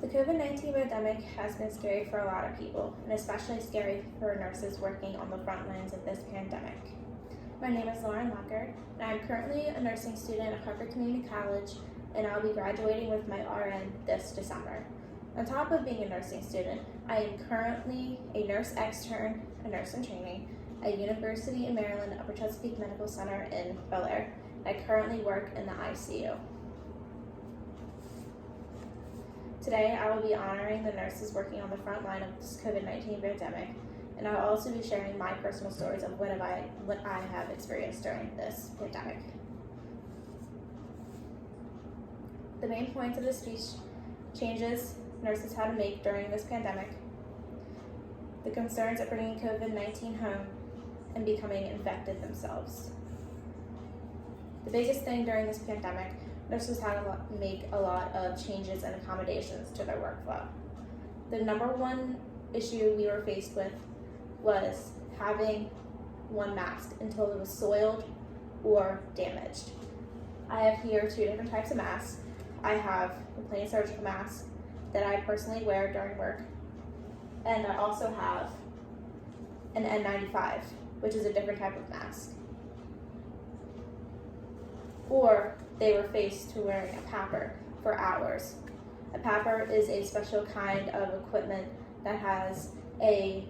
The COVID-19 pandemic has been scary for a lot of people, and especially scary for nurses working on the front lines of this pandemic. My name is Lauren Lockard, and I'm currently a nursing student at Harvard Community College, and I'll be graduating with my RN this December. On top of being a nursing student, I am currently a nurse extern, a nurse in training, at University of Maryland Upper Chesapeake Medical Center in Bel Air. I currently work in the ICU. Today, I will be honoring the nurses working on the front line of this COVID-19 pandemic, and I'll also be sharing my personal stories of what I have experienced during this pandemic. The main points of this speech: changes nurses had to make during this pandemic, the concerns of bringing COVID-19 home, and becoming infected themselves. The biggest thing during this pandemic, nurses had to make a lot of changes and accommodations to their workflow. The number one issue we were faced with was having one mask until it was soiled or damaged. I have here two different types of masks. I have the plain surgical mask that I personally wear during work, and I also have an N95, which is a different type of mask. Or they were faced to wearing a PAPR for hours. A PAPR is a special kind of equipment that has a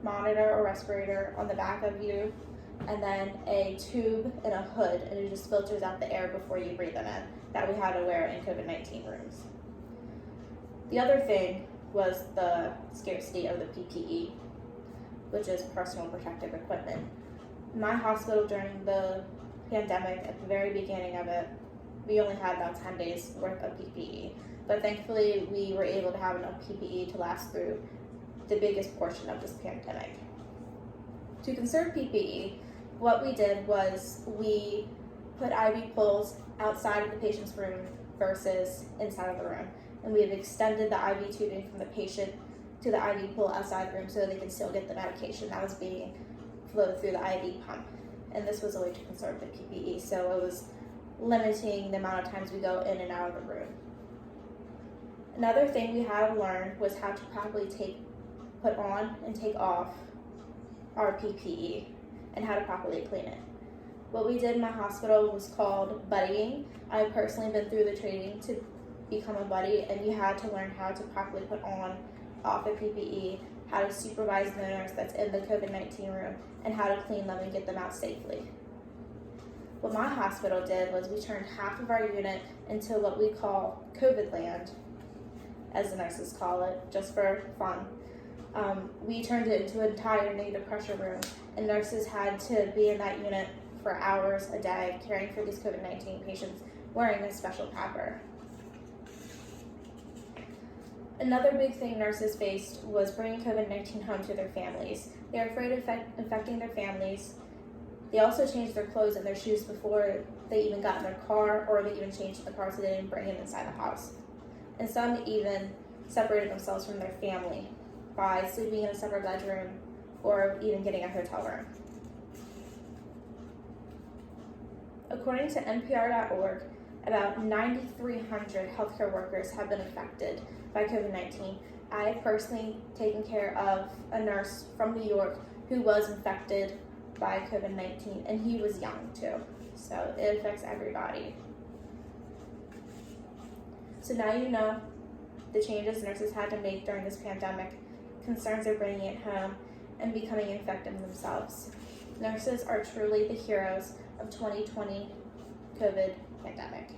monitor or respirator on the back of you, and then a tube and a hood, and it just filters out the air before you breathe in it, that we had to wear in COVID-19 rooms. The other thing was the scarcity of the PPE, which is personal protective equipment. In my hospital during the pandemic, at the very beginning of it, we only had about 10 days worth of PPE, but thankfully we were able to have enough PPE to last through the biggest portion of this pandemic. To conserve PPE, what we did was we put IV poles outside of the patient's room versus inside of the room, and we have extended the IV tubing from the patient to the IV pole outside the room so they can still get the medication that was being flowed through the IV pump. And this was a way to conserve the PPE, so it was limiting the amount of times we go in and out of the room. Another thing we had to learn was how to properly put on and take off our PPE and how to properly clean it. What we did in my hospital was called buddying. I've personally been through the training to become a buddy, and you had to learn how to properly put on, off the PPE, how to supervise the nurse that's in the COVID-19 room, and how to clean them and get them out safely. What my hospital did was we turned half of our unit into what we call COVID land, as the nurses call it, just for fun. We turned it into an entire negative pressure room, and nurses had to be in that unit for hours a day caring for these COVID-19 patients wearing a special PAPR. Another big thing nurses faced was bringing COVID-19 home to their families. They were afraid of infecting their families. They also changed their clothes and their shoes before they even got in their car, or they even changed the car so they didn't bring it inside the house. And some even separated themselves from their family by sleeping in a separate bedroom or even getting a hotel room. According to NPR.org, about 9,300 healthcare workers have been affected by COVID-19. I have personally taken care of a nurse from New York who was infected by COVID-19, and he was young too, so it affects everybody. So now you know the changes nurses had to make during this pandemic, concerns of bringing it home, and becoming infected themselves. Nurses are truly the heroes of 2020 COVID pandemic.